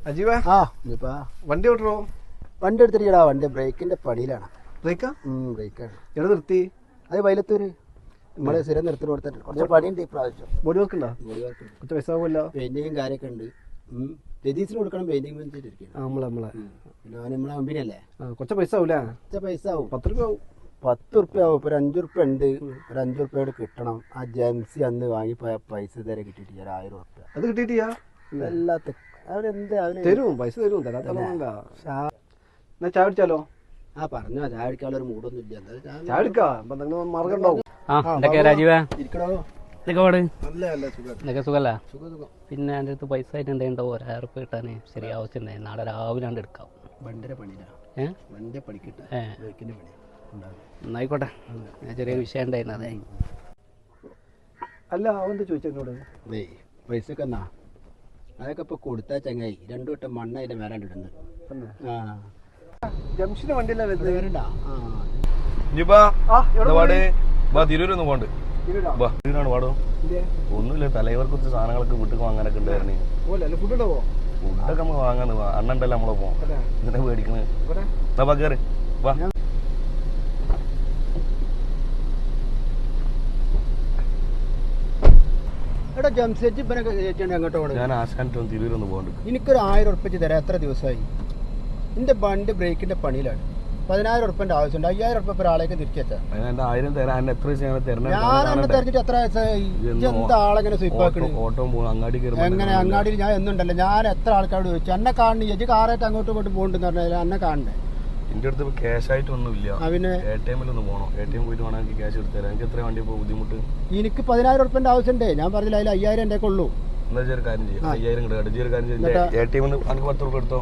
അജീവ വണ്ടി ഓട്ടോ വണ്ടി എടുത്തിരിക്കടാ. വണ്ടി ബ്രേക്കിന്റെ പണിയിലാണ്. ബ്രേക്കാണ് എവിടെ നിർത്തി? അത് വയലത്തൂര് നമ്മള് സ്ഥിരം നിർത്തി കൊടുത്തിട്ട് കുറച്ച് പണിയുണ്ട് ഇപ്രാവശ്യം. ബോഡി വർക്ക് ഉണ്ടോ? കുറച്ച് പൈസ ആവുമല്ലോ. പെയിന്റിങ്ങും കാര്യമൊക്കെ ഉണ്ട്. രതീസിന് കൊടുക്കണം പെയിന്റിങ് നമ്മളെ പിന്നെ നമ്മളെ കമ്പനിയല്ലേ. കുറച്ച് പൈസ ആവൂലേ? കുറച്ച് പൈസ ആവും. 10 രൂപ ആവും. 10 റുപ്യ ആവും. ഇപ്പൊ 5 റുപ്യ ഉണ്ട്. ഒരു 5 റുപ്യോട് കിട്ടണം. ആ ജംസി അന്ന് വാങ്ങിപ്പോയ പൈസ ഇതുവരെ കിട്ടിയിട്ടില്ല. 1000 റുപ്യ അത് കിട്ടിയിട്ടില്ല. എല്ലാത്ത അവരെന്താ തരും, പൈസ തരും. തരാത്തല്ല. എന്നാ ചായ കുടിച്ചാലോ? പറഞ്ഞോ ചായ അടിക്കാനുള്ള ഒരു മൂടൊന്നും ഇല്ല. ചായ എടുക്കാം. മാർഗം ഉണ്ടാവും. സുഖല്ല. പിന്നെ എൻ്റെ അടുത്ത് പൈസ ആയിട്ട് എന്തെങ്കിലും 1000 റുപ്യ കിട്ടാൻ ശരി ആവശ്യമുണ്ടായി. നാളെ രാവിലെ കൊണ്ട് എടുക്കാം. വണ്ടിയുടെ പണിയിലാണ്. വണ്ടി പണിക്കിട്ട് എന്നായിക്കോട്ടെ. ഞാൻ ചെറിയൊരു വിഷയം ഉണ്ടായിരുന്നു. അതെ. അല്ല അവന്ത് ചോദിച്ചോട് പൈസക്ക് എന്നാ അതൊക്കെ ഇപ്പൊ കൊടുത്താ ചങ്ങായി 2 വട്ടം മണ്ണ അതിന്റെ മേലാണ്ട് ഇടുന്നത്. ജംഷന് വണ്ടിയല്ല തിരൂരൊന്നും പോണ്ട്. തിരൂരാണ് പാടോ. ഒന്നുമില്ല, തലൈവർ കുറച്ച് സാധനങ്ങളൊക്കെ വീട്ടിൽ വാങ്ങാനൊക്കെ ഉണ്ടായിരുന്നു. ഫുഡൊക്കെ നമുക്ക് വാങ്ങാന്ന്. അണ്ണണ്ടല്ലോ നമ്മളെ പോവാം. ഇതിനെ മേടിക്കുന്നത്. വാ കേറി വാ. ഞാൻ ആശാൻ തിരൂരൊന്ന് പോകണ്ട്. എനിക്കൊരു 1000 റുപ്യ തരാം. എത്ര ദിവസമായി എന്റെ വണ്ടി ബ്രേക്കിന്റെ പണിയിലാണ്. 10,000 റുപ്യന്റെ ആവശ്യമുണ്ട്. 5,000 റുപ്യ ഒരാളേക്ക് തിരിച്ചെത്താ. എന്റെ 1000 തരാൻ എത്ര ഞാൻ തെരഞ്ഞിട്ട് എത്ര എന്താ ആളെങ്ങനെ സ്വീപ്പാക്കണേ? ഓട്ടോ അങ്ങാടി എങ്ങനെ അങ്ങാടിയിൽ ഞാൻ എന്നുണ്ടല്ലോ. ഞാൻ എത്ര ആൾക്കാരോട് ചോദിച്ചു എന്നെ കാണണ എജ് കാറായിട്ട് അങ്ങോട്ടും ഇങ്ങോട്ടും പോകണ്ടെന്ന് പറഞ്ഞാൽ എന്നെ കാണണ്ടേ? എന്റെ അടുത്ത് ക്യാഷ് ആയിട്ടൊന്നുമില്ല. പിന്നെ ATM പോകണം. ATM പോയിട്ട് വേണം എനിക്ക് ക്യാഷ് എടുത്തു തരാം. എനിക്ക് എത്ര വണ്ടി ഇപ്പോൾ ബുദ്ധിമുട്ട്? എനിക്ക് 10,000 റുപ്യന്റെ ആവശ്യമുണ്ടേ. ഞാൻ പറഞ്ഞില്ല അതിൽ 5,000 എൻ്റെ ഉള്ളൂ. എന്താ ഒരു കാര്യം ചെയ്യും. 5,000 കിട്ടും. ഒരു കാര്യം ചെയ്യും. ATM എനിക്ക് 10 റുപ്യ എടുത്തോ.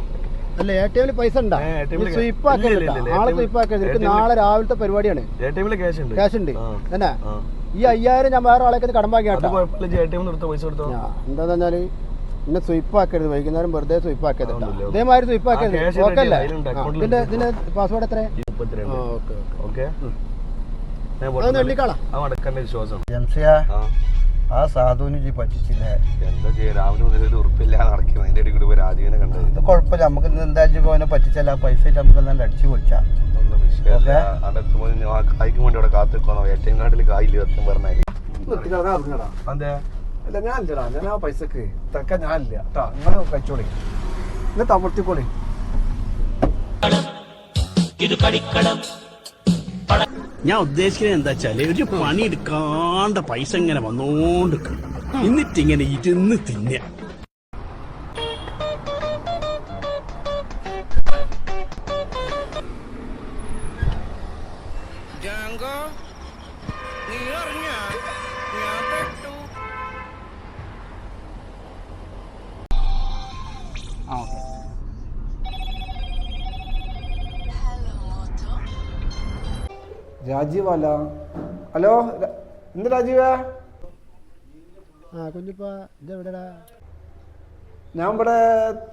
അല്ല ATM പൈസ ഉണ്ടോ? ആളെ സ്വീപ്പാക്കരുത്. എനിക്ക് നാളെ രാവിലത്തെ പരിപാടിയാണ്. ATM ക്യാഷ് ഉണ്ട്. ക്യാഷ് ഉണ്ട് തന്നെ. ഈ 5,000 ഞാൻ വേറെ ആളേക്ക് കടം വാങ്ങിയാട്ടോ. എന്താന്ന് പറഞ്ഞാല് എന്നെ സ്വീപ്പാക്കരുത്. വൈകുന്നേരം വെറുതെ സ്വീപ്പാക്കരുത്. ഇതേമാതിരി സ്വീപ്പാക്കരുത്. ഓക്കെ അല്ലേ? ഇതിന്റെ പാസ്വേഡ് എത്ര? ആ സാധുവിന് പറ്റിച്ചില്ലേ? എന്താ ചെയ്യാ, രാവിലെ മുതൽ ഒരു ഉറപ്പില്ല നടക്കുന്നത്. അതിന്റെ ഇടയിൽ കൂടി രാജീവനെ കണ്ടത്. കുഴപ്പമില്ല. നമുക്ക് എന്തായാലും അവനെ പറ്റിച്ചല്ല. പൈസ നമുക്ക് നല്ല അടിച്ചു പൊളിച്ചാ. കായ്ക്കും വേണ്ടി അവിടെ കാത്തിക്കോണോ? ATM കാർഡിൽ കായില്ല സത്യം പറഞ്ഞാല്. അതെ അല്ല ഞാനില്ലടാ. ഞാൻ ആ പൈസക്ക് തക്കാൻ ഞാനില്ല കേട്ടാ. നിങ്ങള് കഴിച്ചോളി. നിങ്ങൾ തമർത്തിക്കോളി. ഞാൻ ഉദ്ദേശിക്കുന്നത് എന്താ വെച്ചാല് ഒരു പണി എടുക്കാണ്ട പൈസ ഇങ്ങനെ വന്നോണ്ട് എന്നിട്ടിങ്ങനെ ഇരുന്ന് തിന്ന. രാജീവല്ല. ഹലോ, എന്ത് രാജീവ? കുഞ്ഞിപ്പാ ഇതെവിടെടാ? ഞാൻ ഇവിടെ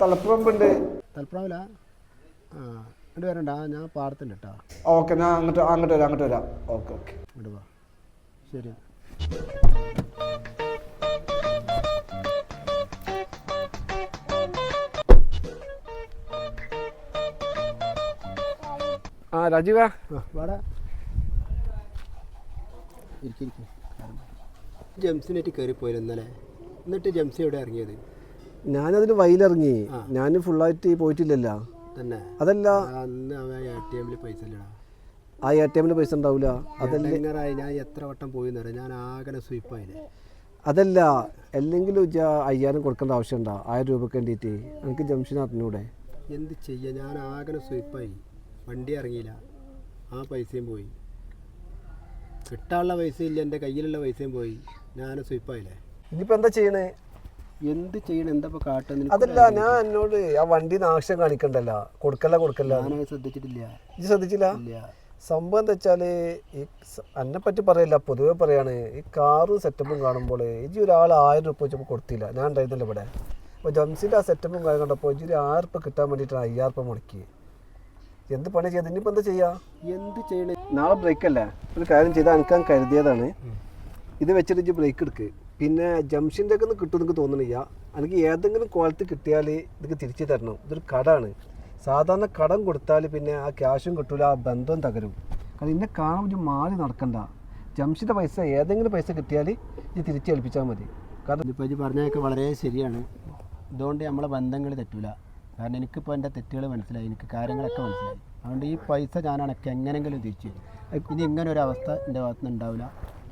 തലപ്പുറമ്പുണ്ട്. തലപ്പുറമില്ല? ഇങ്ങോട്ട് വരണ്ട. ഞാൻ പാടത്തുണ്ട് കേട്ടോ. ഓക്കെ, ഞാൻ അങ്ങോട്ട് വരാം. ഓക്കെ ഇങ്ങോട്ട് വാ. ശരി. രാജീവ വാടാ. ജംസിനായിട്ട് കയറിപ്പോയില്ല ഇന്നലെ. എന്നിട്ട് ജംസി എവിടെ ഇറങ്ങിയത്? ഞാനതിന് വയലിറങ്ങി. ഞാൻ ഫുള്ളായിട്ട് പോയിട്ടില്ലല്ലോ. തന്നെ? അതല്ല അന്ന് അവൻ ATM പൈസ ഇല്ലടാ. ആ ATM പൈസ ഉണ്ടാവില്ല. അതല്ലേ ഞാൻ എത്ര വട്ടം പോയി എന്നറിയാം. ഞാൻ ആകെ സ്വീപ്പായില്ലേ. അതല്ല, അല്ലെങ്കിലും 5,000 കൊടുക്കേണ്ട ആവശ്യമുണ്ടോ? 1000 രൂപക്ക് വേണ്ടിയിട്ട് എനിക്ക് ജംഷന് അറിഞ്ഞൂടെ? എന്ത് ചെയ്യാ, ഞാൻ ആകെ സ്വീപ്പായി. വണ്ടി ഇറങ്ങിയില്ല. ആ പൈസയും പോയി. കിട്ടാനുള്ള പൈസ ഇല്ല. എൻ്റെ കയ്യിലുള്ള പൈസയും പോയി. ഞാൻ സ്വീപ്പായില്ലേ. ഇനിയിപ്പോൾ എന്താ ചെയ്യണേ? എന്ത് ചെയ്യണം? എന്താ ഇപ്പോൾ കാട്ടുന്നത്? അതല്ല, ഞാൻ എന്നോട് ആ വണ്ടീന്ന് ആവശ്യം കാണിക്കണ്ടല്ലോ. കൊടുക്കല്ല. ഞാനത് ശ്രദ്ധിച്ചിട്ടില്ല. ഇത് ശ്രദ്ധിച്ചില്ല? സംഭവം എന്താ വെച്ചാല് ഈ എന്നെ പറ്റി പറയല്ല, പൊതുവെ പറയാണ്. ഈ കാറും സെറ്റപ്പും കാണുമ്പോൾ ഇജി ഒരാൾ 1000 രൂപ വെച്ചപ്പോൾ കൊടുത്തില്ല. ഞാൻ ഉണ്ടായിരുന്നില്ല ഇവിടെ. അപ്പോൾ ജംസിൻ്റെ ആ സെറ്റപ്പും കാര്യം കണ്ടപ്പോൾ ഇജി 1000 രൂപ കിട്ടാൻ വേണ്ടിയിട്ടാണ് 5000 രൂപ മുടക്കി. എന്ത് പണി ചെയ്ത്? ഇനിയിപ്പോൾ എന്താ ചെയ്യാ? എന്ത് ചെയ്യണേ? നാളെ ബ്രേക്ക് അല്ലേ? ഒരു കാര്യം ചെയ്താൽ എനിക്കാൻ കരുതിയതാണ്. ഇത് വെച്ചിട്ട് ബ്രേക്ക് എടുക്ക്. പിന്നെ ജംഷൻ്റെ ഒക്കെ ഒന്ന് കിട്ടും എനിക്ക് തോന്നണില്ല. എനിക്ക് ഏതെങ്കിലും കോലത്ത് കിട്ടിയാൽ ഇതൊക്കെ തിരിച്ചു തരണം. ഇതൊരു കടമാണ്. സാധാരണ കടം കൊടുത്താൽ പിന്നെ ആ ക്യാഷും കിട്ടൂല, ആ ബന്ധം തകരും. കാരണം ഇന്നെ കാണാൻ ഒരു മാറി നടക്കണ്ട. ജംഷിൻ്റെ പൈസ ഏതെങ്കിലും പൈസ കിട്ടിയാൽ ഇത് തിരിച്ചേൽപ്പിച്ചാൽ മതി. കാരണം ഇപ്പോൾ ഇത് പറഞ്ഞതൊക്കെ വളരെ ശരിയാണ്. ഇതുകൊണ്ട് നമ്മളെ ബന്ധങ്ങൾ തെറ്റൂല. കാരണം എനിക്കിപ്പോൾ എൻ്റെ തെറ്റുകൾ മനസ്സിലായി, എനിക്ക് കാര്യങ്ങളൊക്കെ മനസ്സിലായി. അതുകൊണ്ട് ഈ പൈസ ഞാൻ എനിക്ക് എങ്ങനെയെങ്കിലും തിരിച്ചു തരും. ഇനി ഇങ്ങനെ ഒരു അവസ്ഥ എൻ്റെ ഭാഗത്തുനിന്ന് ഉണ്ടാവില്ല,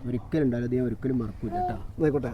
ഒരിക്കലും ഉണ്ടാവില്ല. അത് ഞാൻ ഒരിക്കലും മറക്കൂല കേട്ടോ. ആയിക്കോട്ടെ.